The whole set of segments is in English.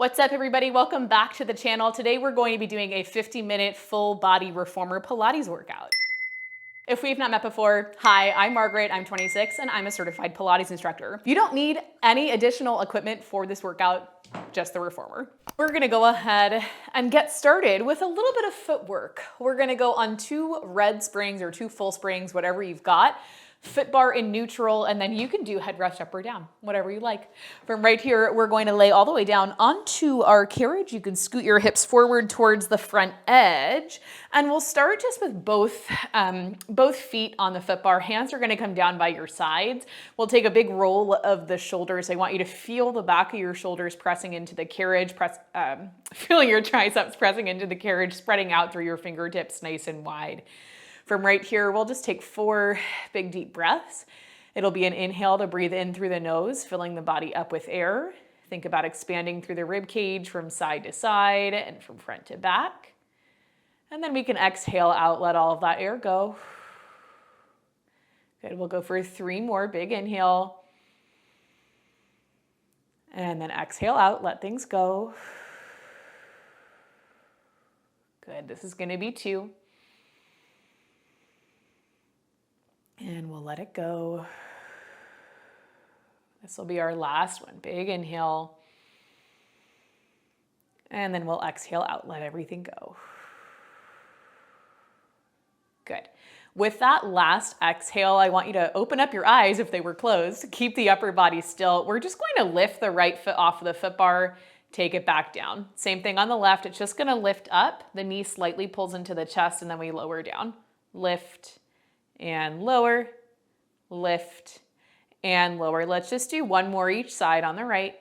What's up, everybody? Welcome back to the channel. Today we're going to be doing a 50-minute full body reformer Pilates workout. If we've not met before, hi, I'm Margaret, I'm 26, and I'm a certified Pilates instructor. You don't need any additional equipment for this workout, just the reformer. We're gonna go ahead and get started with a little bit of footwork. We're gonna go on 2 red springs or 2 full springs, whatever you've got. Foot bar in neutral, and then you can do head rest up or down, whatever you like. From right here, we're going to lay all the way down onto our carriage. You can scoot your hips forward towards the front edge, and we'll start just with both feet on the foot bar. Hands are gonna come down by your sides. We'll take a big roll of the shoulders. I want you to feel the back of your shoulders pressing into the carriage, feel your triceps pressing into the carriage, spreading out through your fingertips nice and wide. From right here, we'll just take 4 big deep breaths. It'll be an inhale to breathe in through the nose, filling the body up with air. Think about expanding through the rib cage from side to side and from front to back. And then we can exhale out, let all of that air go. Good, we'll go for 3 more. Big inhale. And then exhale out, let things go. Good, this is gonna be 2. And we'll let it go. This will be our last one. Big inhale. And then we'll exhale out, let everything go. Good. With that last exhale, I want you to open up your eyes if they were closed. Keep the upper body still. We're just going to lift the right foot off of the foot bar, take it back down. Same thing on the left. It's just gonna lift up. The knee slightly pulls into the chest and then we lower down. Lift and lower, lift and lower. Let's just do 1 more each side. On the right,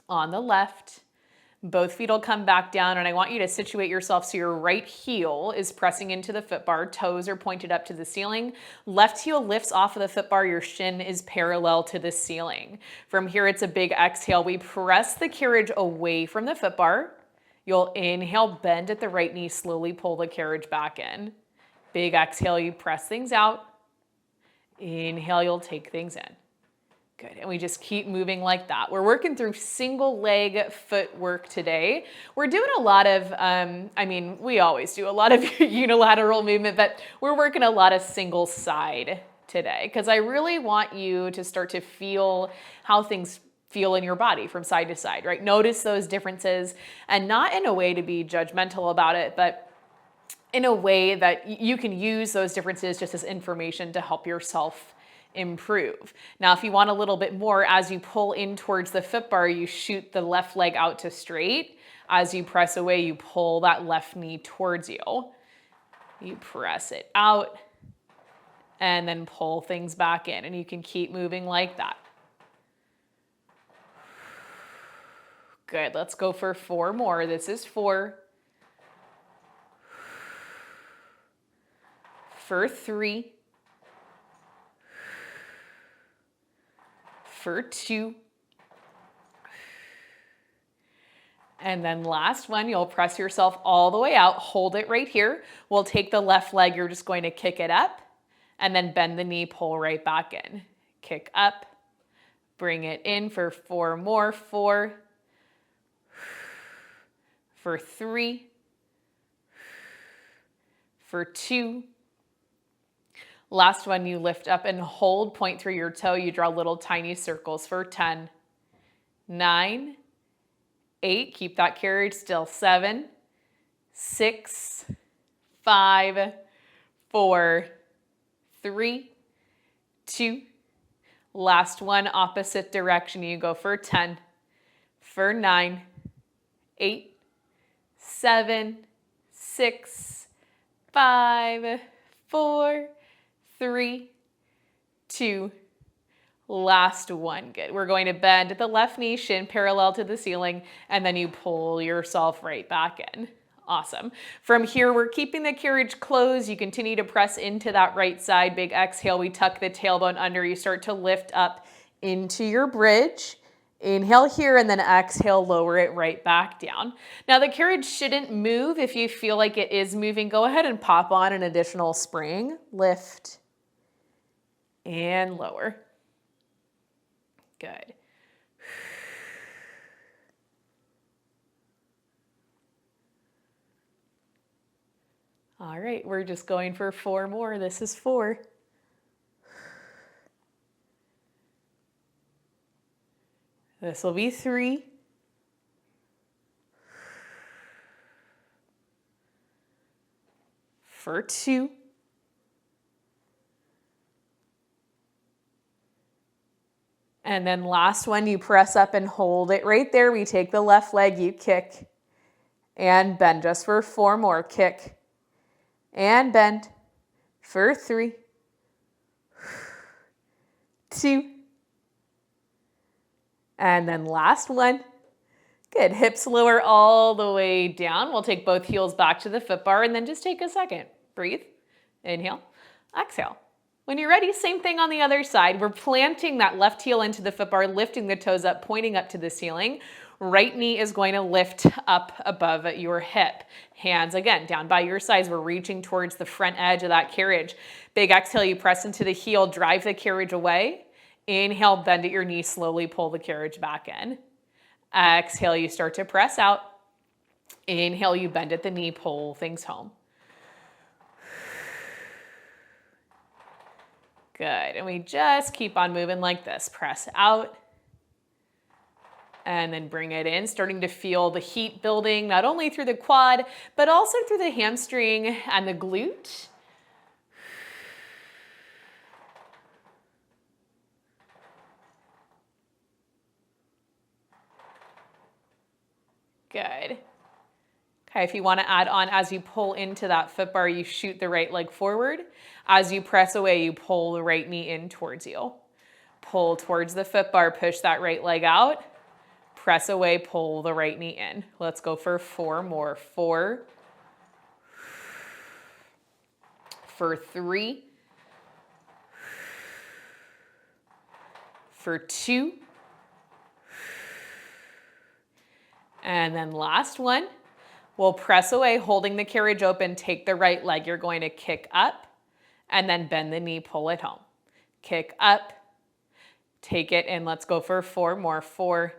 on the left. Both feet will come back down, and I want you to situate yourself so your right heel is pressing into the foot bar, toes are pointed up to the ceiling. Left heel lifts off of the foot bar, your shin is parallel to the ceiling. From here, it's a big exhale. We press the carriage away from the foot bar. You'll inhale, bend at the right knee, slowly pull the carriage back in. Big exhale, you press things out. Inhale, you'll take things in. Good, and we just keep moving like that. We're working through single leg footwork today. We're doing a lot of, we always do a lot of unilateral movement, but we're working a lot of single side today because I really want you to start to feel how things feel in your body from side to side, right? Notice those differences, and not in a way to be judgmental about it, but in a way that you can use those differences just as information to help yourself improve. Now, if you want a little bit more, as you pull in towards the foot bar, you shoot the left leg out to straight. As you press away, you pull that left knee towards you. You press it out and then pull things back in, and you can keep moving like that. Good, let's go for 4 more. This is 4. For 3, for 2, and then last one, you'll press yourself all the way out, hold it right here. We'll take the left leg, you're just going to kick it up, and then bend the knee, pull right back in. Kick up, bring it in for 4 more, 4, for 3, for 2, last one, you lift up and hold, point through your toe. You draw little tiny circles for 10, 9, 8, keep that carriage still, 7, 6, 5, 4, 3, 2, last one, opposite direction. You go for 10, for 9, 8, 7, 6, 5, 4, 3, 2, last one. Good. We're going to bend at the left knee, shin parallel to the ceiling, and then you pull yourself right back in. Awesome. From here, we're keeping the carriage closed. You continue to press into that right side. Big exhale. We tuck the tailbone under. You start to lift up into your bridge. Inhale here and then exhale, lower it right back down. Now the carriage shouldn't move. If you feel like it is moving, go ahead and pop on an additional spring. Lift and lower. Good. All right, we're just going for 4 more. This is 4. This will be 3. For 2. And then last one, you press up and hold it right there. We take the left leg, you kick and bend just for 4 more. Kick and bend for 3, 2, and then last one. Good, hips lower all the way down. We'll take both heels back to the foot bar and then just take a second. Breathe, inhale, exhale. When you're ready, same thing on the other side. We're planting that left heel into the foot bar, lifting the toes up, pointing up to the ceiling. Right knee is going to lift up above your hip. Hands, again, down by your sides. We're reaching towards the front edge of that carriage. Big exhale, you press into the heel, drive the carriage away. Inhale, bend at your knee, slowly pull the carriage back in. Exhale, you start to press out. Inhale, you bend at the knee, pull things home. Good, and we just keep on moving like this. Press out. And then bring it in, starting to feel the heat building, not only through the quad, but also through the hamstring and the glute. Good. Okay, if you want to add on, as you pull into that foot bar, you shoot the right leg forward. As you press away, you pull the right knee in towards you. Pull towards the foot bar, push that right leg out. Press away, pull the right knee in. Let's go for 4 more. 4. For 3. For 2. And then last one. We'll press away, holding the carriage open, take the right leg. You're going to kick up and then bend the knee, pull it home. Kick up, take it in. Let's go for 4 more. 4.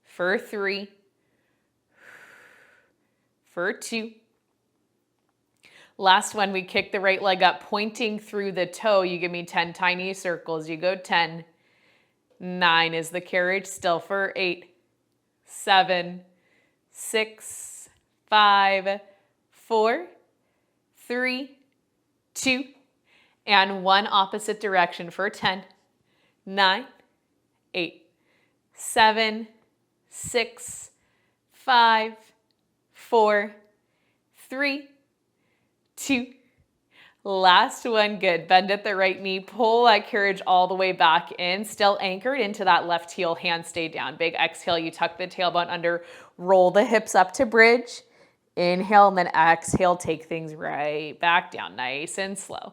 For 3, for 2. Last one, we kick the right leg up, pointing through the toe. You give me 10 tiny circles. You go 10. 9 is the carriage, still for 8, 7, 6, 5, 4, 3, 2, and 1 opposite direction for 10, 9, 8, 7, 6, 5, 4, 3, 2. Last one, good. Bend at the right knee, pull that carriage all the way back in, still anchored into that left heel, hands stay down. Big exhale, you tuck the tailbone under, roll the hips up to bridge. Inhale and then exhale, take things right back down, nice and slow.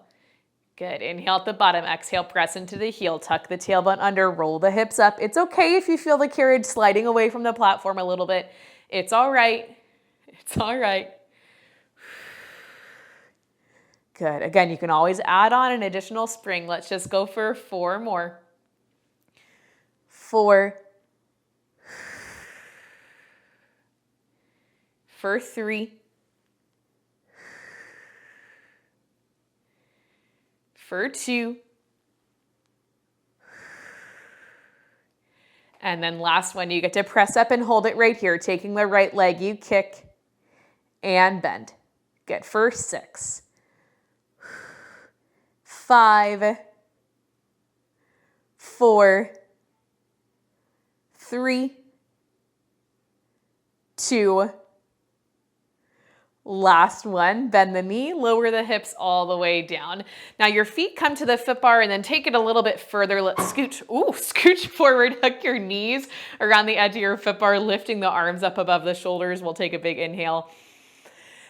Good, inhale at the bottom, exhale, press into the heel, tuck the tailbone under, roll the hips up. It's okay if you feel the carriage sliding away from the platform a little bit. It's all right, it's all right. Good, again, you can always add on an additional spring. Let's just go for 4 more. 4. For 3. For 2. And then last one, you get to press up and hold it right here. Taking the right leg, you kick and bend. Good, for 6. 5. 4. 3. 2. Last one, bend the knee, lower the hips all the way down. Now your feet come to the foot bar and then take it a little bit further. Let's scooch forward, hook your knees around the edge of your foot bar, lifting the arms up above the shoulders. We'll take a big inhale.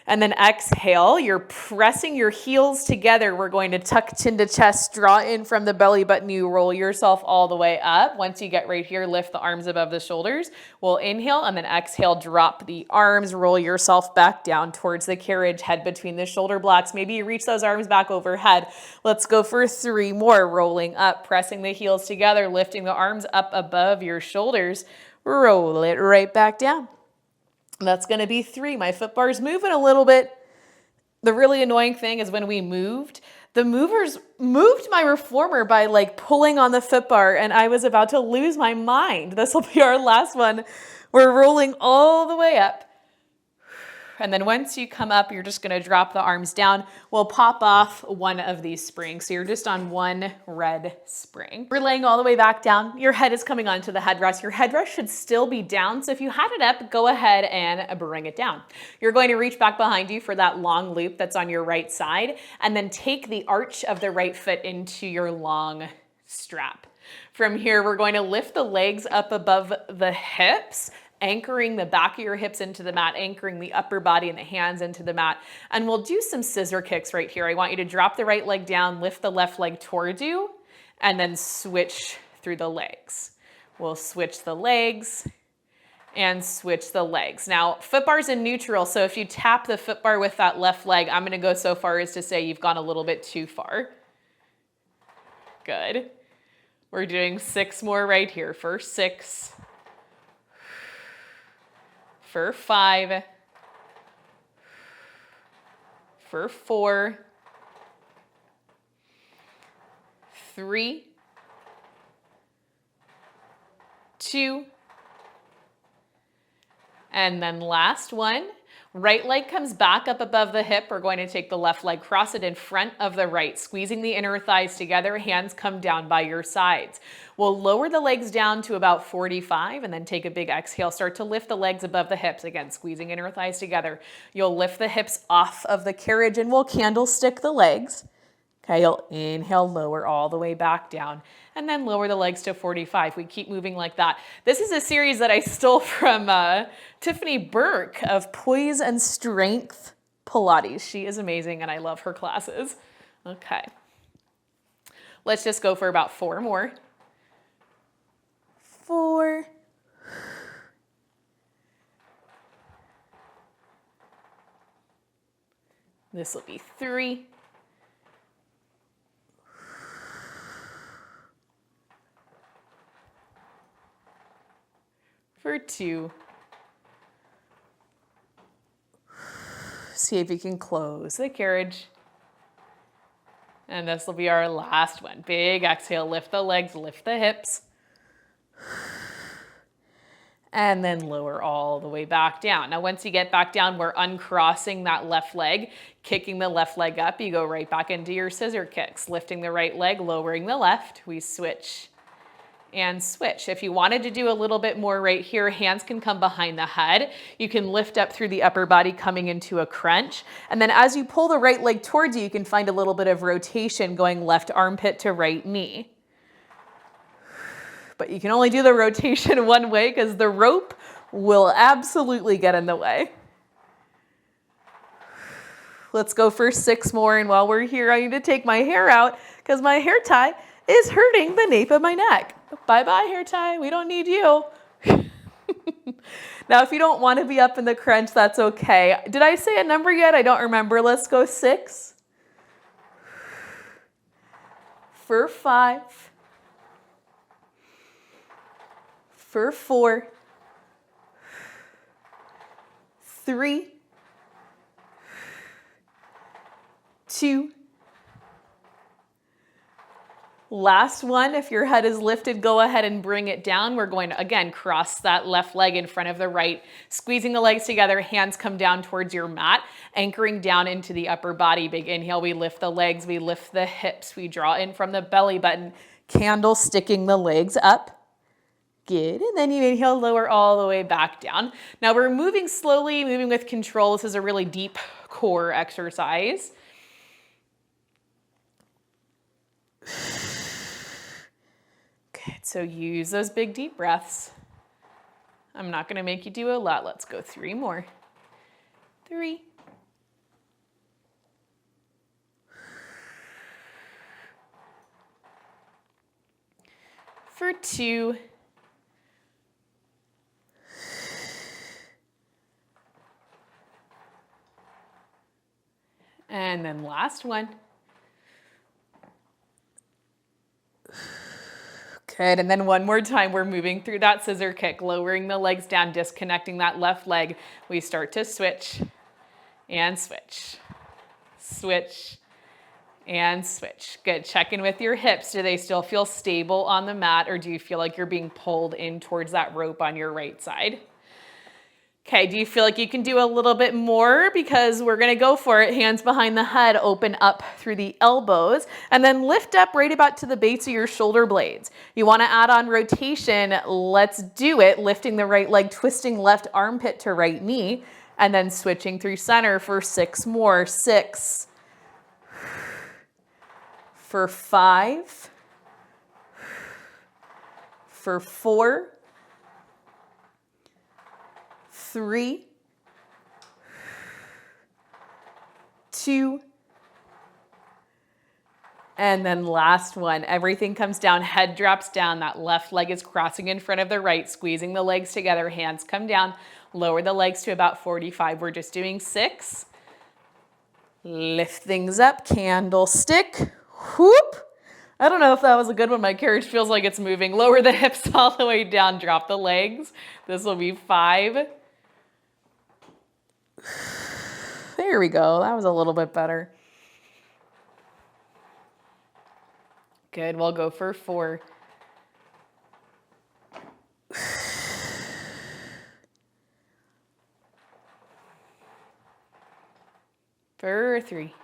And then exhale, you're pressing your heels together. We're going to tuck chin to chest, draw in from the belly button. You roll yourself all the way up. Once you get right here, lift the arms above the shoulders. We'll inhale and then exhale, drop the arms, roll yourself back down towards the carriage, head between the shoulder blocks. Maybe you reach those arms back overhead. Let's go for 3 more, rolling up, pressing the heels together, lifting the arms up above your shoulders. Roll it right back down. That's gonna be 3. My foot bar's moving a little bit. The really annoying thing is when we moved, the movers moved my reformer by like pulling on the foot bar, and I was about to lose my mind. This will be our last one. We're rolling all the way up. And then once you come up, you're just gonna drop the arms down. We'll pop off one of these springs. So you're just on one red spring. We're laying all the way back down. Your head is coming onto the headrest. Your headrest should still be down. So if you had it up, go ahead and bring it down. You're going to reach back behind you for that long loop that's on your right side, and then take the arch of the right foot into your long strap. From here, we're going to lift the legs up above the hips, anchoring the back of your hips into the mat, anchoring the upper body and the hands into the mat. And we'll do some scissor kicks right here. I want you to drop the right leg down, lift the left leg towards you, and then switch through the legs. We'll switch the legs and switch the legs. Now, foot bar's in neutral, so if you tap the foot bar with that left leg, I'm gonna go so far as to say you've gone a little bit too far. Good. We're doing 6 more right here. For 6. For 5, for 4, 3, 2, and then last one. Right leg comes back up above the hip. We're going to take the left leg, cross it in front of the right, squeezing the inner thighs together. Hands come down by your sides. We'll lower the legs down to about 45 and then take a big exhale. Start to lift the legs above the hips. Again, squeezing inner thighs together. You'll lift the hips off of the carriage and we'll candlestick the legs. Okay, you'll inhale, lower all the way back down, and then lower the legs to 45. We keep moving like that. This is a series that I stole from Tiffany Burke of Poise and Strength Pilates. She is amazing and I love her classes. Okay, let's just go for about 4 more. 4. This will be 3. For 2. See if you can close the carriage. And this will be our last one. Big exhale, lift the legs, lift the hips. And then lower all the way back down. Now, once you get back down, we're uncrossing that left leg, kicking the left leg up. You go right back into your scissor kicks, lifting the right leg, lowering the left. We switch and switch. If you wanted to do a little bit more right here, hands can come behind the head. You can lift up through the upper body, coming into a crunch. And then as you pull the right leg towards you, you can find a little bit of rotation going left armpit to right knee. But you can only do the rotation one way because the rope will absolutely get in the way. Let's go for 6 more. And while we're here, I need to take my hair out because my hair tie is hurting the nape of my neck. Bye-bye, hair tie. We don't need you. Now, if you don't want to be up in the crunch, that's okay. Did I say a number yet? I don't remember. Let's go 6. For 5. For 4. 3. 2. Last one, if your head is lifted, go ahead and bring it down. We're going to, again, cross that left leg in front of the right, squeezing the legs together, hands come down towards your mat, anchoring down into the upper body. Big inhale, we lift the legs, we lift the hips, we draw in from the belly button, candle sticking the legs up. Good, and then you inhale, lower all the way back down. Now we're moving slowly, moving with control. This is a really deep core exercise. Good, so use those big deep breaths. I'm not gonna make you do a lot. Let's go 3 more. 3. For 2. And then last one. Good, and then one more time, we're moving through that scissor kick, lowering the legs down, disconnecting that left leg. We start to switch and switch, switch and switch. Good, check in with your hips. Do they still feel stable on the mat, or do you feel like you're being pulled in towards that rope on your right side? Okay, do you feel like you can do a little bit more? Because we're gonna go for it. Hands behind the head, open up through the elbows, and then lift up right about to the base of your shoulder blades. You wanna add on rotation, let's do it. Lifting the right leg, twisting left armpit to right knee, and then switching through center for 6 more. 6, for 5, for 4, 3, 2, and then last one. Everything comes down, head drops down, that left leg is crossing in front of the right, squeezing the legs together, hands come down, lower the legs to about 45. We're just doing 6. Lift things up, candlestick, whoop. I don't know if that was a good one. My carriage feels like it's moving. Lower the hips all the way down, drop the legs. This will be 5. There we go. That was a little bit better. Good. We'll go for 4. For 3.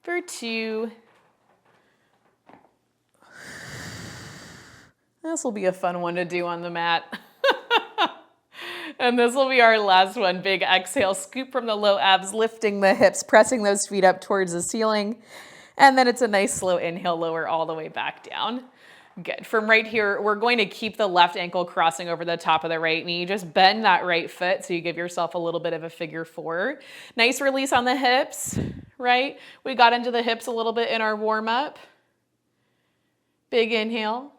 For 2. This will be a fun one to do on the mat. And this will be our last one. Big exhale, scoop from the low abs, lifting the hips, pressing those feet up towards the ceiling. And then it's a nice slow inhale, lower all the way back down. Good. From right here, we're going to keep the left ankle crossing over the top of the right knee. Just bend that right foot so you give yourself a little bit of a figure 4. Nice release on the hips, right? We got into the hips a little bit in our warm up. Big inhale.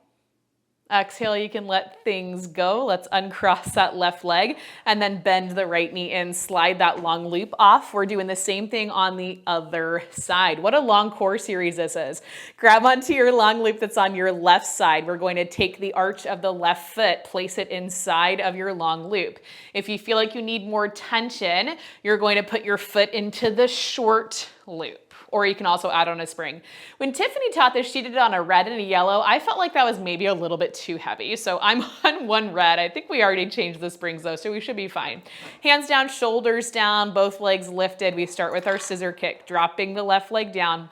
Exhale, you can let things go. Let's uncross that left leg and then bend the right knee in, slide that long loop off. We're doing the same thing on the other side. What a long core series this is. Grab onto your long loop that's on your left side. We're going to take the arch of the left foot, place it inside of your long loop. If you feel like you need more tension, you're going to put your foot into the short loop. Or you can also add on a spring. When Tiffany taught this, she did it on a red and a yellow. I felt like that was maybe a little bit too heavy. So I'm on one red. I think we already changed the springs though, so we should be fine. Hands down, shoulders down, both legs lifted. We start with our scissor kick, dropping the left leg down,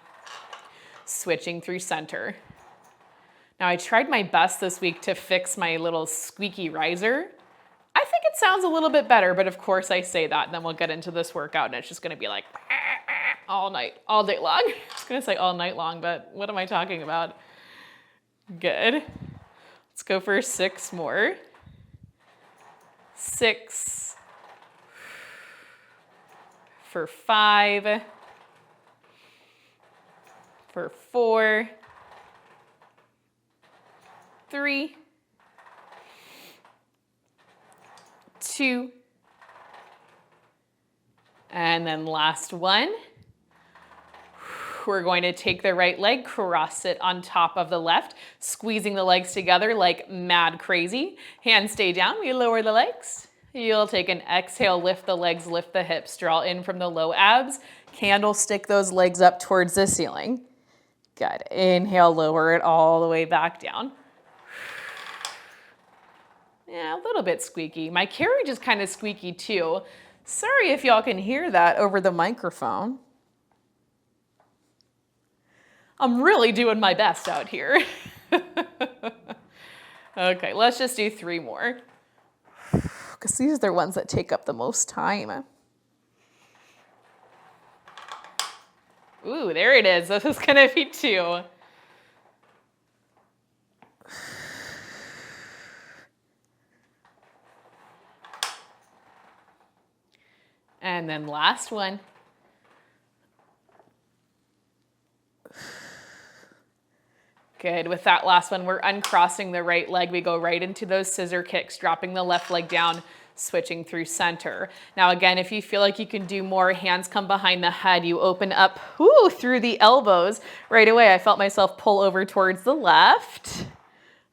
switching through center. Now I tried my best this week to fix my little squeaky riser. I think it sounds a little bit better, but of course I say that, and then we'll get into this workout and it's just gonna be like, all night, all day long. I was gonna say all night long, but what am I talking about? Good. Let's go for 6 more. 6. For 5. For 4. 3. 2. And then last one. We're going to take the right leg, cross it on top of the left, squeezing the legs together like mad crazy. Hands stay down, we lower the legs. You'll take an exhale, lift the legs, lift the hips, draw in from the low abs, candlestick those legs up towards the ceiling. Good, inhale, lower it all the way back down. Yeah, a little bit squeaky. My carriage is kind of squeaky too. Sorry if y'all can hear that over the microphone. I'm really doing my best out here. Okay, let's just do 3 more. Because these are the ones that take up the most time. Ooh, there it is. This is gonna be 2. And then last one. Good. With that last one, we're uncrossing the right leg. We go right into those scissor kicks, dropping the left leg down, switching through center. Now again, if you feel like you can do more, hands come behind the head, you open up through the elbows. Right away, I felt myself pull over towards the left.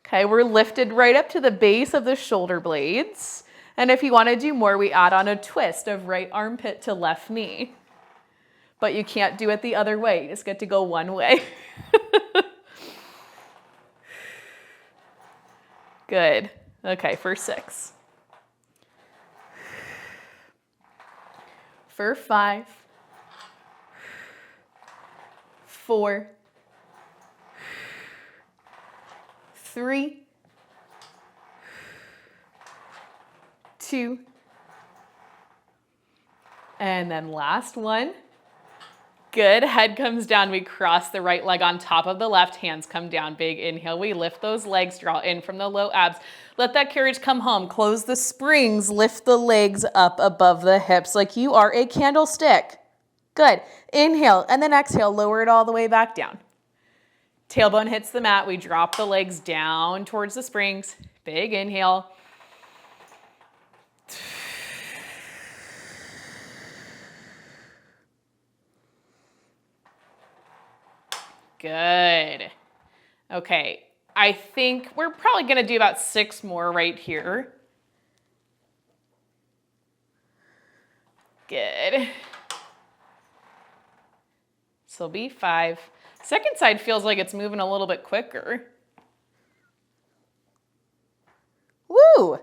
Okay, we're lifted right up to the base of the shoulder blades. And if you want to do more, we add on a twist of right armpit to left knee. But you can't do it the other way. You just get to go one way. Good. Okay, for 6. For 5. 4. 3. 2. And then last one. Good, head comes down, we cross the right leg on top of the left, hands come down, big inhale, we lift those legs, draw in from the low abs, let that carriage come home, close the springs, lift the legs up above the hips like you are a candlestick. Good, inhale, and then exhale, lower it all the way back down. Tailbone hits the mat, we drop the legs down towards the springs, big inhale. Good. Okay, I think we're probably gonna do about 6 more right here. Good. This will be 5. Second side feels like it's moving a little bit quicker. Woo!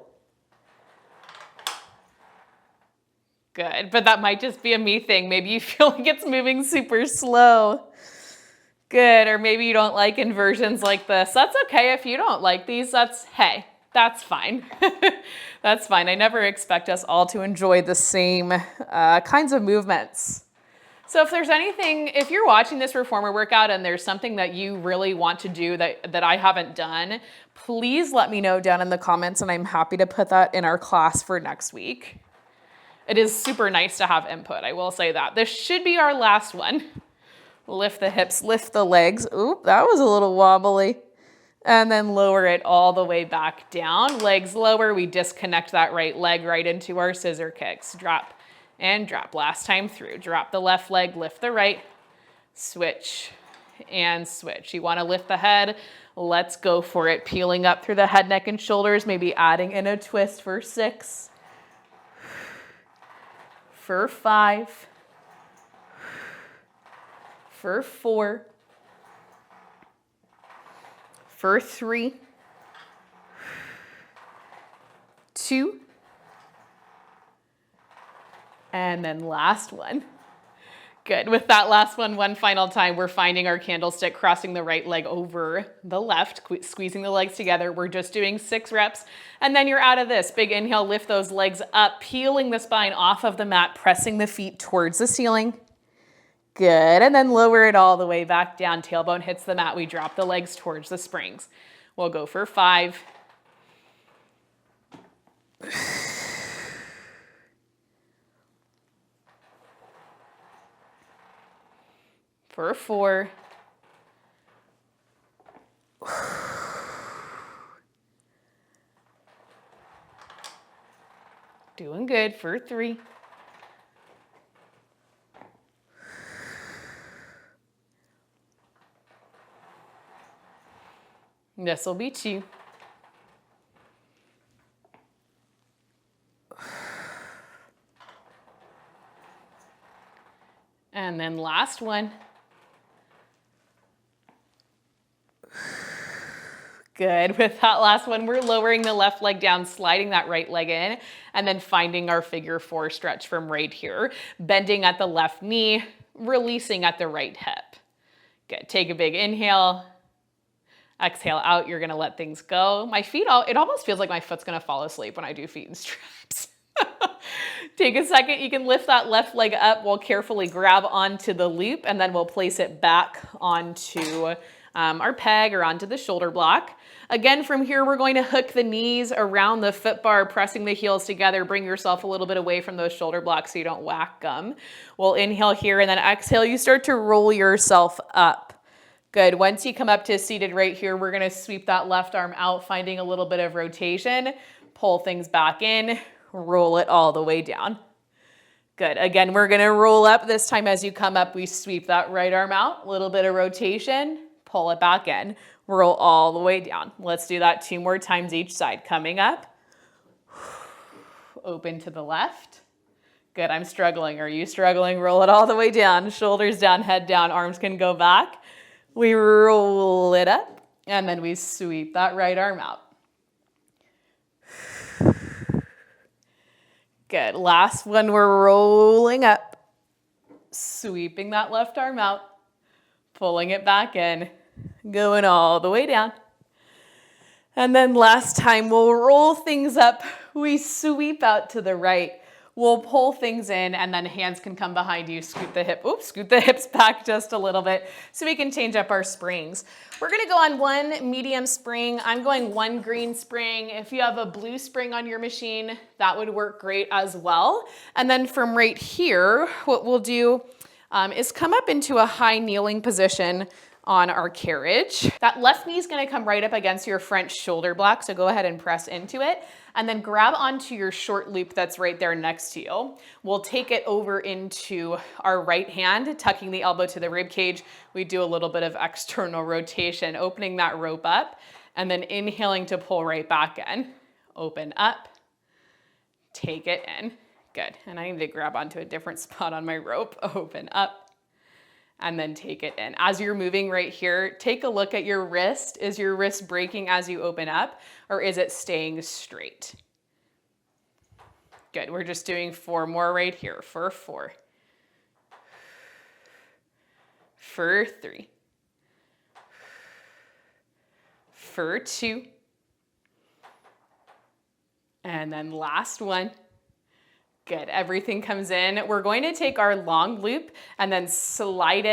Good, but that might just be a me thing. Maybe you feel like it's moving super slow. Good, or maybe you don't like inversions like this. That's okay if you don't like these. Hey, that's fine. That's fine. I never expect us all to enjoy the same kinds of movements. So if there's anything, if you're watching this reformer workout and there's something that you really want to do that I haven't done, please let me know down in the comments and I'm happy to put that in our class for next week. It is super nice to have input, I will say that. This should be our last one. Lift the hips, lift the legs. Oop, that was a little wobbly. And then lower it all the way back down. Legs lower, we disconnect that right leg right into our scissor kicks. Drop and drop. Last time through. Drop the left leg, lift the right, switch and switch. You want to lift the head. Let's go for it. Peeling up through the head, neck, and shoulders. Maybe adding in a twist for 6. For 5. For 4, for 3, 2, and then last one. Good, with that last one final time, we're finding our candlestick, crossing the right leg over the left, squeezing the legs together. We're just doing 6 reps, and then you're out of this. Big inhale, lift those legs up, peeling the spine off of the mat, pressing the feet towards the ceiling. Good, and then lower it all the way back down. Tailbone hits the mat. We drop the legs towards the springs. We'll go for 5. For 4. Doing good for 3. This will be 2. And then last one. Good. With that last one, we're lowering the left leg down, sliding that right leg in, and then finding our figure 4 stretch from right here. Bending at the left knee, releasing at the right hip. Good. Take a big inhale. Exhale out, you're gonna let things go. My feet, it almost feels like my foot's gonna fall asleep when I do feet and straps. Take a second, you can lift that left leg up. We'll carefully grab onto the loop and then we'll place it back onto our peg or onto the shoulder block. Again, from here, we're going to hook the knees around the foot bar, pressing the heels together. Bring yourself a little bit away from those shoulder blocks so you don't whack them. We'll inhale here and then exhale. You start to roll yourself up. Good. Once you come up to seated right here, we're going to sweep that left arm out, finding a little bit of rotation. Pull things back in, roll it all the way down. Good. Again, we're going to roll up. This time as you come up, we sweep that right arm out, a little bit of rotation, pull it back in, roll all the way down. Let's do that 2 more times each side. Coming up, open to the left. Good. I'm struggling. Are you struggling? Roll it all the way down, shoulders down, head down, arms can go back. We roll it up, and then we sweep that right arm out. Good. Last one, we're rolling up, sweeping that left arm out, pulling it back in, going all the way down. And then last time, we'll roll things up. We sweep out to the right. We'll pull things in, and then hands can come behind you. Scoot the hips back just a little bit so we can change up our springs. We're gonna go on 1 medium spring. I'm going 1 green spring. If you have a blue spring on your machine, that would work great as well. And then from right here, what we'll do is come up into a high kneeling position on our carriage. That left knee is gonna come right up against your front shoulder block, so go ahead and press into it, and then grab onto your short loop that's right there next to you. We'll take it over into our right hand, tucking the elbow to the rib cage. We do a little bit of external rotation, opening that rope up, and then inhaling to pull right back in. Open up, take it in. Good, and I need to grab onto a different spot on my rope. Open up, and then take it in. As you're moving right here, take a look at your wrist. Is your wrist breaking as you open up, or is it staying straight? Good, we're just doing 4 more right here for 4, for 3, for 2, and then last one. Good, everything comes in. We're going to take our long loop and then slide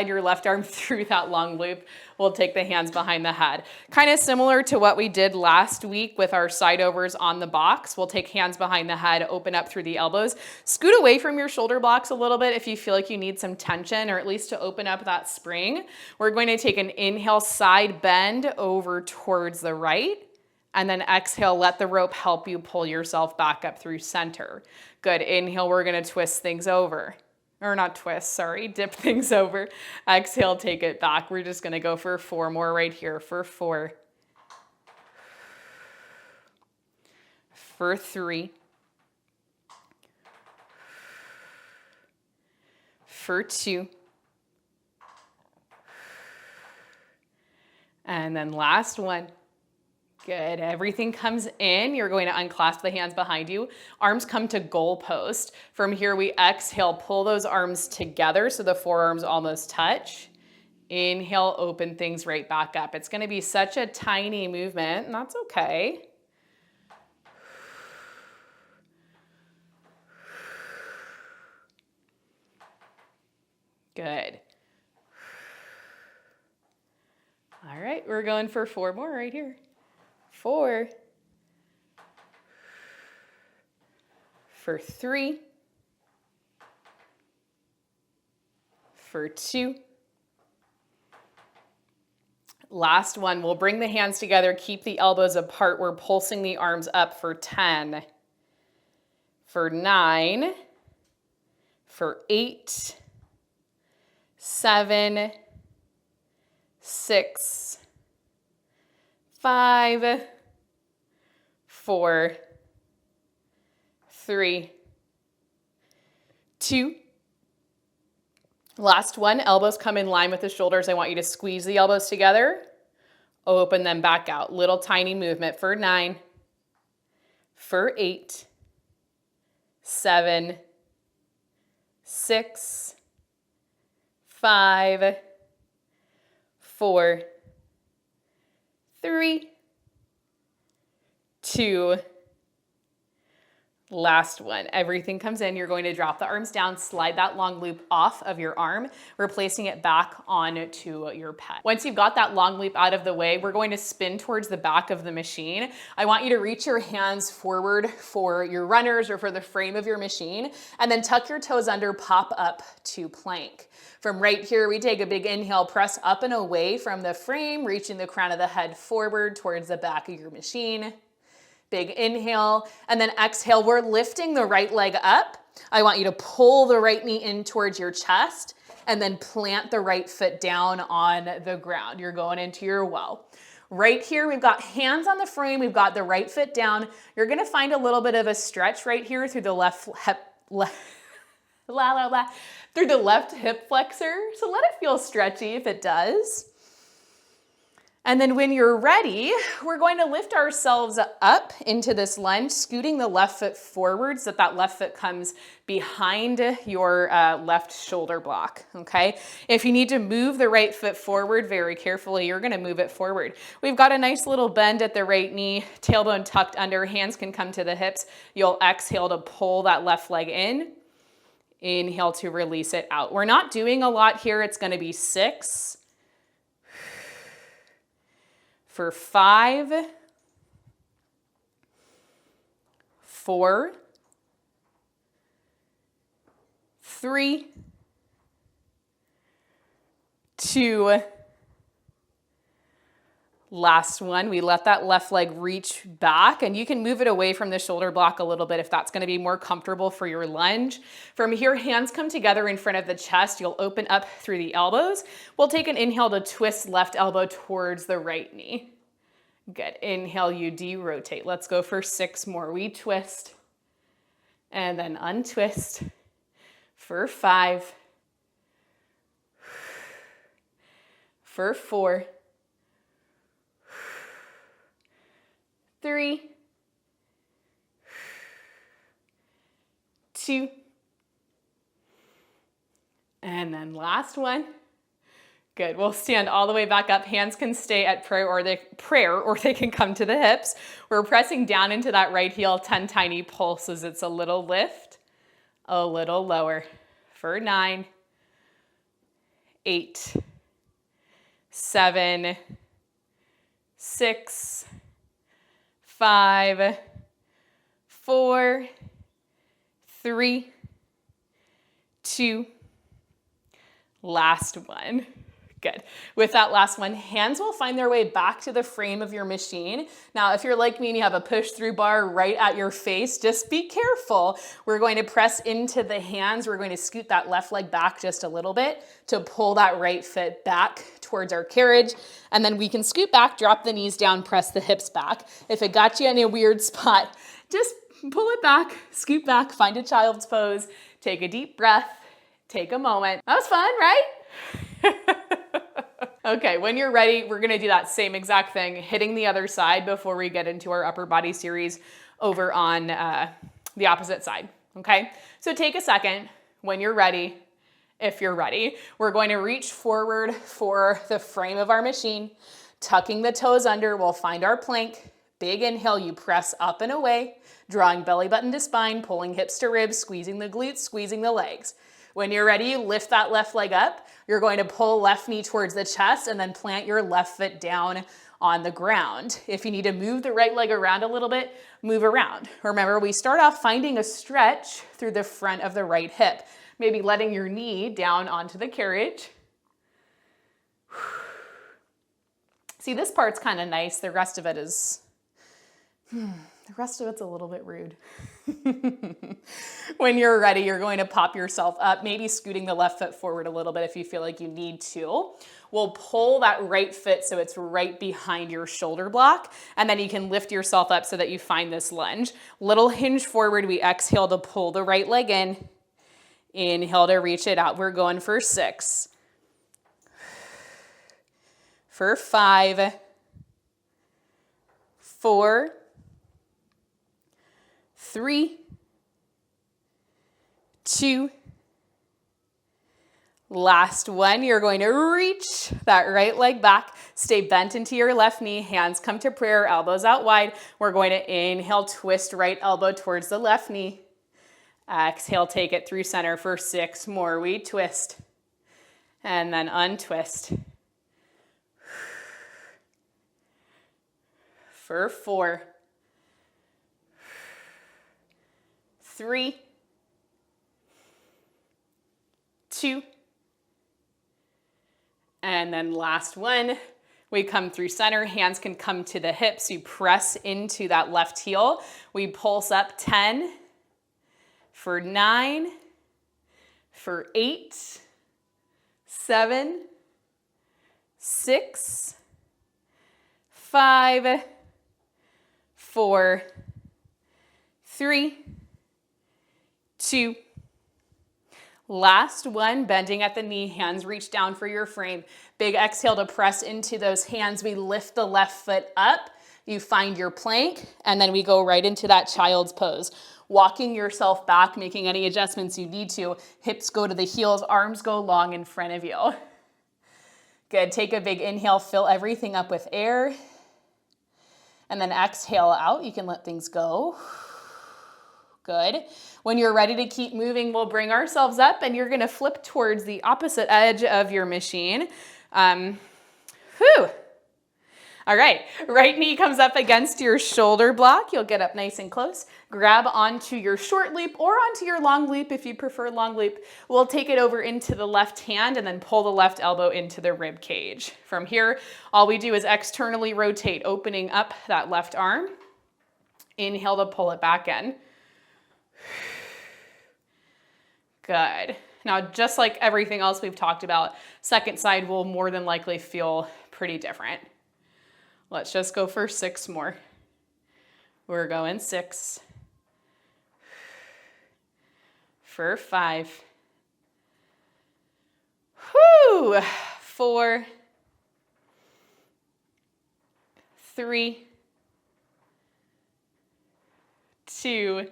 your left arm through that long loop. We'll take the hands behind the head. Kind of similar to what we did last week with our side overs on the box. We'll take hands behind the head, open up through the elbows. Scoot away from your shoulder blocks a little bit if you feel like you need some tension, or at least to open up that spring. We're going to take an inhale, side bend over towards the right. And then exhale, let the rope help you pull yourself back up through center. Good, inhale, we're gonna twist things over. Or not twist, sorry, dip things over. Exhale, take it back. We're just gonna go for 4 more right here for 4. For 3. For 2. And then last one. Good, everything comes in. You're going to unclasp the hands behind you. Arms come to goal post. From here, we exhale, pull those arms together so the forearms almost touch. Inhale, open things right back up. It's gonna be such a tiny movement, and that's okay. Good. All right, we're going for 4 more right here. 4, for 3, for 2. Last one, we'll bring the hands together, keep the elbows apart. We're pulsing the arms up for 10, for 9, for 8, 7, 6, 5, 4, 3, 2. Last one, elbows come in line with the shoulders. I want you to squeeze the elbows together, open them back out. Little tiny movement for 9, for 8, 7, 6, 5, 4, 3, 2, last one. Everything comes in. You're going to drop the arms down, slide that long loop off of your arm, replacing it back onto your pet. Once you've got that long loop out of the way, we're going to spin towards the back of the machine. I want you to reach your hands forward for your runners or for the frame of your machine, and then tuck your toes under, pop up to plank. From right here, we take a big inhale, press up and away from the frame, reaching the crown of the head forward towards the back of your machine. Big inhale, and then exhale. We're lifting the right leg up. I want you to pull the right knee in towards your chest and then plant the right foot down on the ground. You're going into your well. Right here, we've got hands on the frame. We've got the right foot down. You're gonna find a little bit of a stretch right here through the through the left hip flexor. So let it feel stretchy if it does. And then when you're ready, we're going to lift ourselves up into this lunge, scooting the left foot forward so that left foot comes behind your left shoulder block, okay? If you need to move the right foot forward very carefully, you're gonna move it forward. We've got a nice little bend at the right knee, tailbone tucked under, hands can come to the hips. You'll exhale to pull that left leg in. Inhale to release it out. We're not doing a lot here. It's gonna be 6, for 5, 4, 3, 2, last one. We let that left leg reach back, and you can move it away from the shoulder block a little bit if that's going to be more comfortable for your lunge. From here, hands come together in front of the chest. You'll open up through the elbows. We'll take an inhale to twist left elbow towards the right knee. Good. Inhale, you de-rotate. Let's go for 6 more. We twist and then untwist for 5, for 4, 3, 2, and then last one. Good. We'll stand all the way back up. Hands can stay at prayer or they can come to the hips. We're pressing down into that right heel, 10 tiny pulses. It's a little lift, a little lower for 9, 8, 7, 6, 5, 4, 3, 2, last one. Good. With that last one, hands will find their way back to the frame of your machine. Now, if you're like me and you have a push-through bar right at your face, just be careful. We're going to press into the hands. We're going to scoot that left leg back just a little bit to pull that right foot back towards our carriage. And then we can scoot back, drop the knees down, press the hips back. If it got you in a weird spot, just pull it back, scoot back, find a child's pose, take a deep breath, take a moment. That was fun, right? Okay, when you're ready, we're gonna do that same exact thing, hitting the other side before we get into our upper body series over on the opposite side, okay? So take a second when you're ready. If you're ready, we're going to reach forward for the frame of our machine, tucking the toes under. We'll find our plank. Big inhale, you press up and away, drawing belly button to spine, pulling hips to ribs, squeezing the glutes, squeezing the legs. When you're ready, you lift that left leg up. You're going to pull left knee towards the chest and then plant your left foot down on the ground. If you need to move the right leg around a little bit, move around. Remember, we start off finding a stretch through the front of the right hip, maybe letting your knee down onto the carriage. See, this part's kind of nice. The rest of it is, the rest of it's a little bit rude. When you're ready, you're going to pop yourself up, maybe scooting the left foot forward a little bit if you feel like you need to. We'll pull that right foot so it's right behind your shoulder block, and then you can lift yourself up so that you find this lunge. Little hinge forward, we exhale to pull the right leg in. Inhale to reach it out. We're going for 6, for 5, 4, 3, 2, last one. You're going to reach that right leg back. Stay bent into your left knee. Hands come to prayer, elbows out wide. We're going to inhale, twist right elbow towards the left knee. Exhale, take it through center for 6 more. We twist and then untwist. For 4, 3, 2, and then last one. We come through center, hands can come to the hips. You press into that left heel. We pulse up 10, for 9, for 8, 7, 6, 5, 4, 3, 2. Last one, bending at the knee, hands reach down for your frame. Big exhale to press into those hands. We lift the left foot up. You find your plank, and then we go right into that child's pose. Walking yourself back, making any adjustments you need to. Hips go to the heels, arms go long in front of you. Good, take a big inhale, fill everything up with air. And then exhale out, you can let things go. Good. When you're ready to keep moving, we'll bring ourselves up and you're gonna flip towards the opposite edge of your machine. All right, right knee comes up against your shoulder block. You'll get up nice and close. Grab onto your short loop or onto your long loop if you prefer long loop. We'll take it over into the left hand and then pull the left elbow into the rib cage. From here, all we do is externally rotate, opening up that left arm. Inhale to pull it back in. Good. Now, just like everything else we've talked about, second side will more than likely feel pretty different. Let's just go for 6 more. We're going 6. For 5. 4. 3. 2.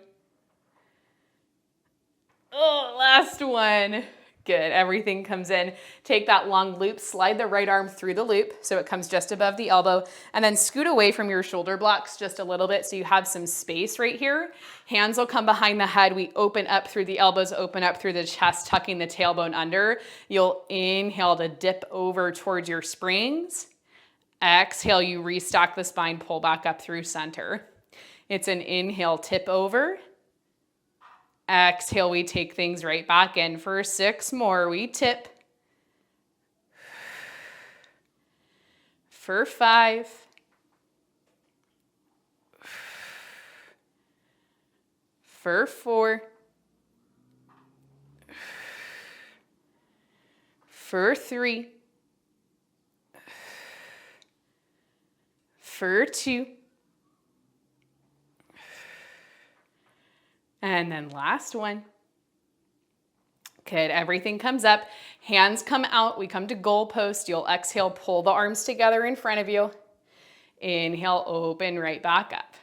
Oh, last one. Good, everything comes in. Take that long loop, slide the right arm through the loop so it comes just above the elbow, and then scoot away from your shoulder blocks just a little bit so you have some space right here. Hands will come behind the head. We open up through the elbows, open up through the chest, tucking the tailbone under. You'll inhale to dip over towards your springs. Exhale, you restock the spine, pull back up through center. It's an inhale, tip over. Exhale, we take things right back in for 6 more. We tip. For 5. For 4. For 3. For 2. And then last one. Good, everything comes up. Hands come out, we come to goal post. You'll exhale, pull the arms together in front of you. Inhale, open right back up.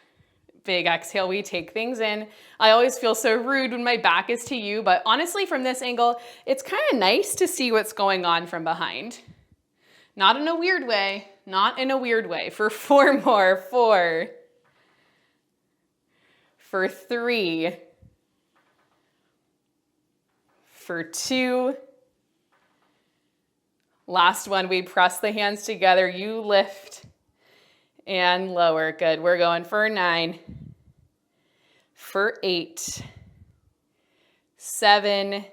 Big exhale, we take things in. I always feel so rude when my back is to you, but honestly from this angle, it's kind of nice to see what's going on from behind. Not in a weird way, not in a weird way. For 4 more, 4. For 3. For 2. Last one, we press the hands together. You lift and lower. Good. We're going for 9. For 8. 7.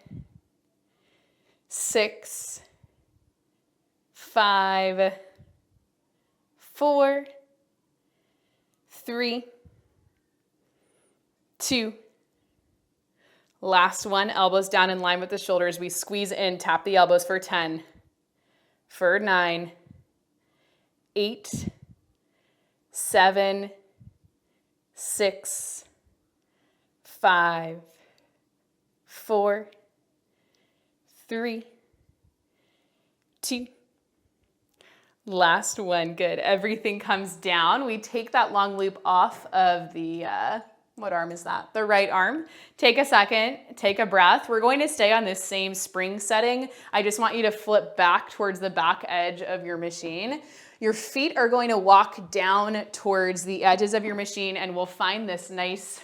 6. 5. 4. 3. 2. Last one, elbows down in line with the shoulders. We squeeze in, tap the elbows for 10. For 9. 8. 7. 6. 5. 4. 3. 2. Last one, good. Everything comes down. We take that long loop off of the, what arm is that? The right arm. Take a second, take a breath. We're going to stay on this same spring setting. I just want you to flip back towards the back edge of your machine. Your feet are going to walk down towards the edges of your machine and we'll find this nice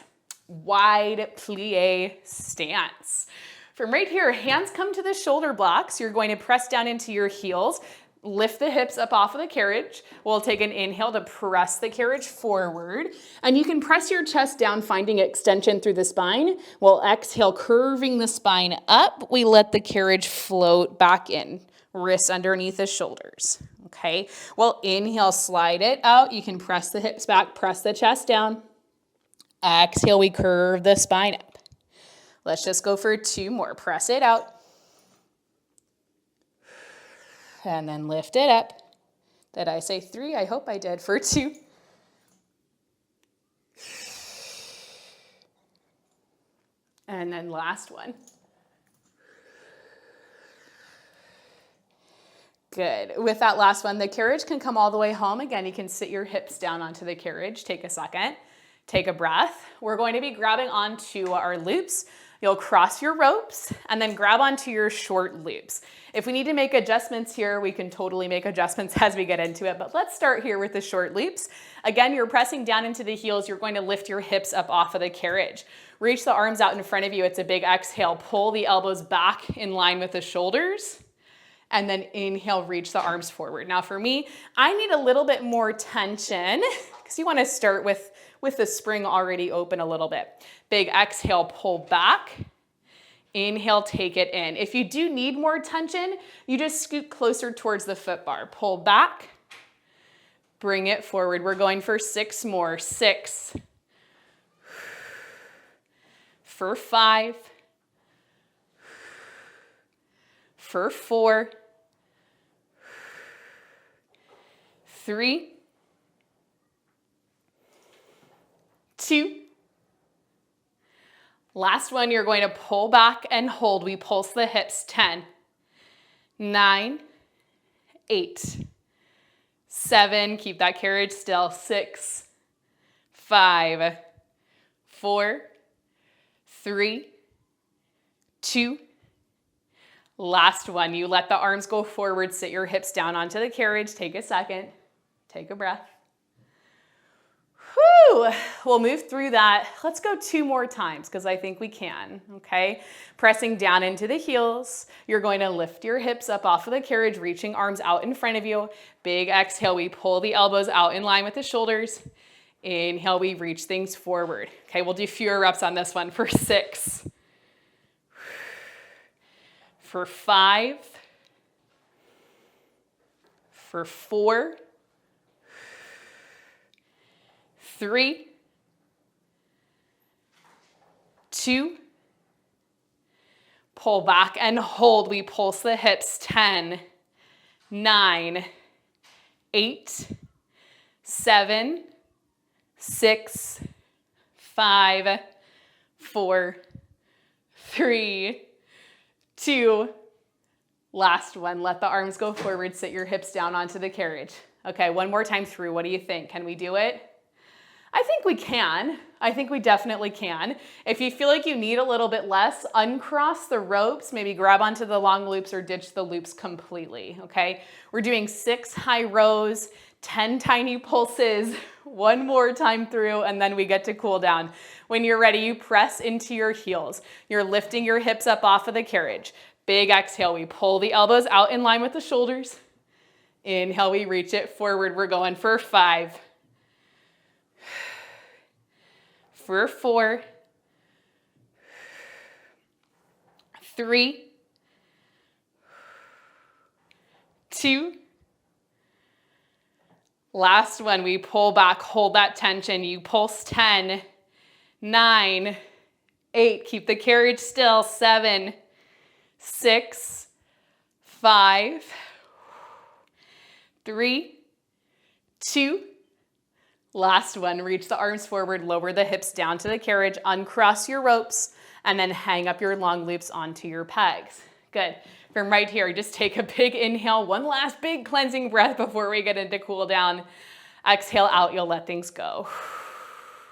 wide plie stance. From right here, hands come to the shoulder blocks. You're going to press down into your heels. Lift the hips up off of the carriage. We'll take an inhale to press the carriage forward. And you can press your chest down, finding extension through the spine. We'll exhale, curving the spine up. We let the carriage float back in. Wrists underneath the shoulders. Okay, well, inhale, slide it out. You can press the hips back, press the chest down. Exhale, we curve the spine up. Let's just go for 2 more. Press it out. And then lift it up. Did I say 3? I hope I did. For 2. And then last one. Good. With that last one, the carriage can come all the way home. Again, you can sit your hips down onto the carriage. Take a second. Take a breath. We're going to be grabbing onto our loops. You'll cross your ropes and then grab onto your short loops. If we need to make adjustments here, we can totally make adjustments as we get into it, but let's start here with the short loops. Again, you're pressing down into the heels. You're going to lift your hips up off of the carriage. Reach the arms out in front of you. It's a big exhale. Pull the elbows back in line with the shoulders. And then inhale, reach the arms forward. Now for me, I need a little bit more tension because you want to start with the spring already open a little bit. Big exhale, pull back. Inhale, take it in. If you do need more tension, you just scoot closer towards the foot bar. Pull back, bring it forward. We're going for 6 more. 6. For 5. For 4. 3. 2. Last one, you're going to pull back and hold. We pulse the hips. 10, 9, 8, 7. Keep that carriage still. 6, 5, 4, 3, 2. Last one, you let the arms go forward, sit your hips down onto the carriage. Take a second, take a breath. Whew. We'll move through that. Let's go 2 more times because I think we can, okay? Pressing down into the heels. You're going to lift your hips up off of the carriage, reaching arms out in front of you. Big exhale, we pull the elbows out in line with the shoulders. Inhale, we reach things forward. Okay, we'll do fewer reps on this one for 6. For 5. For 4. 3, 2, pull back and hold. We pulse the hips. 10, 9, 8, 7, 6, 5, 4, 3, 2. Last one. Let the arms go forward. Sit your hips down onto the carriage. Okay, one more time through. What do you think? Can we do it? I think we can. I think we definitely can. If you feel like you need a little bit less, uncross the ropes, maybe grab onto the long loops or ditch the loops completely, okay? We're doing 6 high rows, 10 tiny pulses, one more time through, and then we get to cool down. When you're ready, you press into your heels. You're lifting your hips up off of the carriage. Big exhale, we pull the elbows out in line with the shoulders. Inhale, we reach it forward. We're going for 5. For 4, 3, 2. Last one, we pull back, hold that tension. You pulse. 10, 9, 8. Keep the carriage still. 7, 6, 5, 3, 2. Last one, reach the arms forward, lower the hips down to the carriage, uncross your ropes, and then hang up your long loops onto your pegs. Good. From right here, just take a big inhale, one last big cleansing breath before we get into cool down. Exhale out, you'll let things go.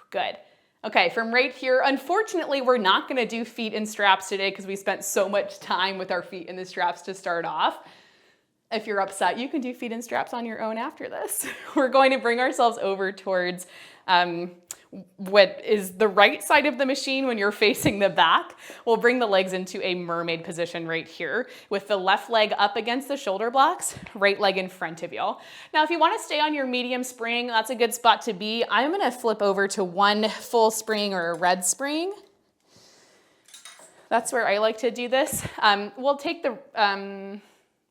Good. Okay, from right here, unfortunately, we're not gonna do feet in straps today because we spent so much time with our feet in the straps to start off. If you're upset, you can do feet in straps on your own after this. We're going to bring ourselves over towards what is the right side of the machine when you're facing the back. We'll bring the legs into a mermaid position right here with the left leg up against the shoulder blocks, right leg in front of you. Now, if you want to stay on your medium spring, that's a good spot to be. I'm going to flip over to one full spring or a red spring. That's where I like to do this. We'll take the...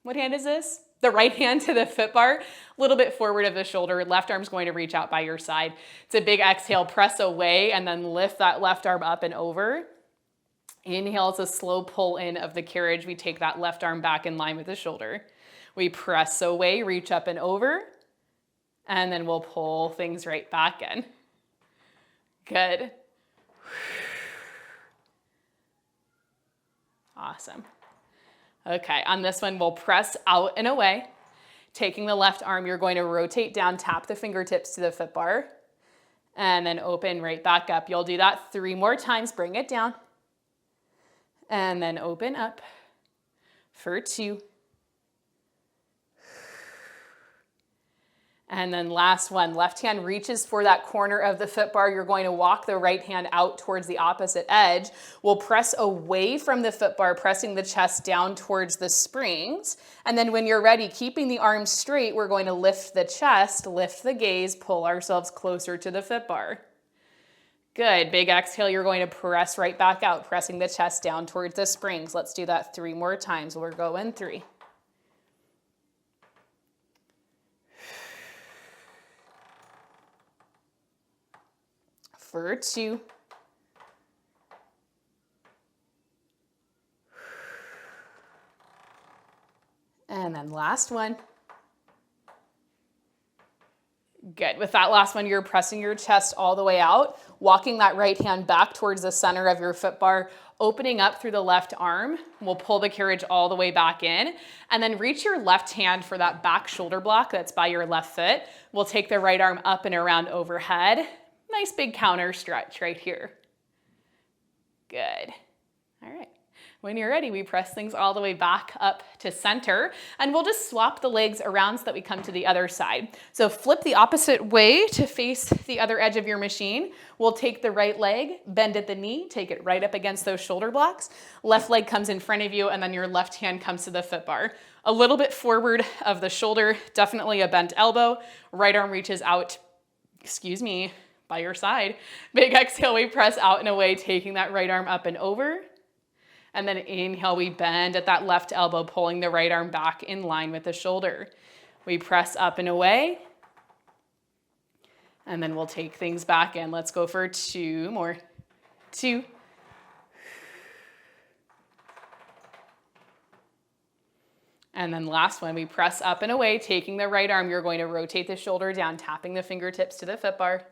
what hand is this? the right hand to the foot bar, a little bit forward of the shoulder. Left arm's going to reach out by your side. It's a big exhale, press away, and then lift that left arm up and over. Inhale, it's a slow pull in of the carriage. We take that left arm back in line with the shoulder. We press away, reach up and over, and then we'll pull things right back in. Good. Awesome. Okay, on this one, we'll press out and away. Taking the left arm, you're going to rotate down, tap the fingertips to the foot bar, and then open right back up. You'll do that 3 more times. Bring it down, and then open up for 2. And then last one, left hand reaches for that corner of the foot bar. You're going to walk the right hand out towards the opposite edge. We'll press away from the foot bar, pressing the chest down towards the springs. And then when you're ready, keeping the arms straight, we're going to lift the chest, lift the gaze, pull ourselves closer to the foot bar. Good, big exhale, you're going to press right back out, pressing the chest down towards the springs. Let's do that 3 more times. We're going 3. For 2. And then last one. Good. With that last one, you're pressing your chest all the way out, walking that right hand back towards the center of your foot bar, opening up through the left arm. We'll pull the carriage all the way back in, and then reach your left hand for that back shoulder block that's by your left foot. We'll take the right arm up and around overhead. Nice big counter stretch right here. Good. All right. When you're ready, we press things all the way back up to center, and we'll just swap the legs around so that we come to the other side. So flip the opposite way to face the other edge of your machine. We'll take the right leg, bend at the knee, take it right up against those shoulder blocks. Left leg comes in front of you, and then your left hand comes to the foot bar. A little bit forward of the shoulder, definitely a bent elbow. Right arm reaches out, by your side. Big exhale, we press out and away, taking that right arm up and over. And then inhale, we bend at that left elbow, pulling the right arm back in line with the shoulder. We press up and away. And then we'll take things back in. Let's go for 2 more. 2. And then last one, we press up and away, taking the right arm. You're going to rotate the shoulder down, tapping the fingertips to the foot bar.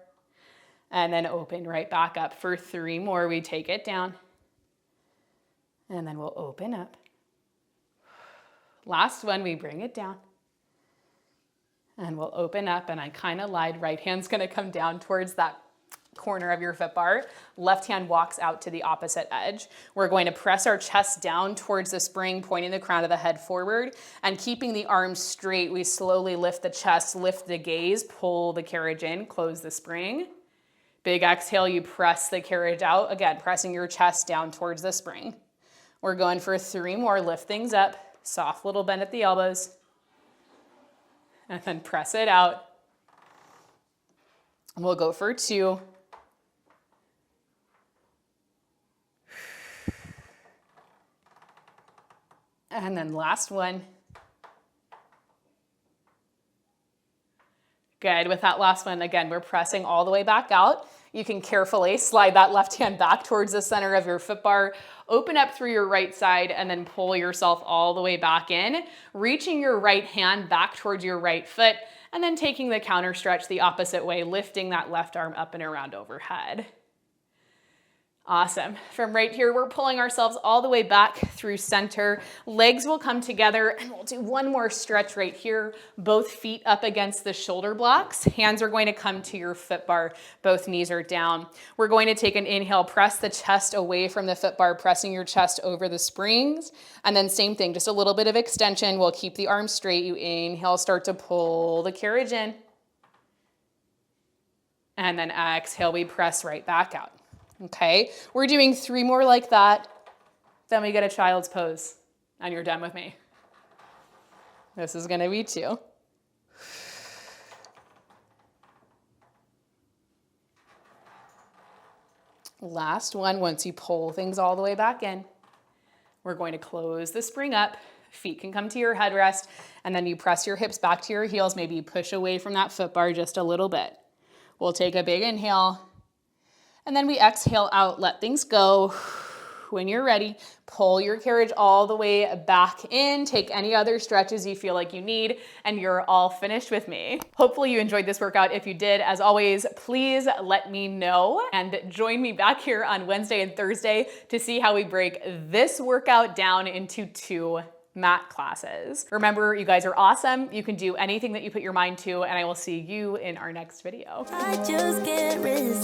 And then open right back up for 3 more. We take it down. And then we'll open up. Last one, we bring it down. And we'll open up, and I kind of lied. Right hand's gonna come down towards that corner of your foot bar. Left hand walks out to the opposite edge. We're going to press our chest down towards the spring, pointing the crown of the head forward. And keeping the arms straight, we slowly lift the chest, lift the gaze, pull the carriage in, close the spring. Big exhale, you press the carriage out. Again, pressing your chest down towards the spring. We're going for 3 more. Lift things up. Soft little bend at the elbows. And then press it out. We'll go for 2. And then last one. Good. With that last one, again, we're pressing all the way back out. You can carefully slide that left hand back towards the center of your foot bar, open up through your right side, and then pull yourself all the way back in, reaching your right hand back towards your right foot, and then taking the counter stretch the opposite way, lifting that left arm up and around overhead. Awesome. From right here, we're pulling ourselves all the way back through center. Legs will come together, and we'll do 1 more stretch right here. Both feet up against the shoulder blocks. Hands are going to come to your foot bar. Both knees are down. We're going to take an inhale, press the chest away from the foot bar, pressing your chest over the springs. And then same thing, just a little bit of extension. We'll keep the arms straight. You inhale, start to pull the carriage in. And then exhale, we press right back out. Okay, we're doing 3 more like that. Then we get a child's pose, and you're done with me. This is gonna be 2. Last one, once you pull things all the way back in, we're going to close the spring up, Feet can come to your headrest, and then you press your hips back to your heels. Maybe you push away from that foot bar just a little bit. We'll take a big inhale, and then we exhale out, let things go. When you're ready, pull your carriage all the way back in. Take any other stretches you feel like you need, and you're all finished with me. Hopefully you enjoyed this workout. If you did, as always, please let me know and join me back here on Wednesday and Thursday to see how we break this workout down into 2 mat classes. Remember, you guys are awesome. You can do anything that you put your mind to, and I will see you in our next video. I just can't resist.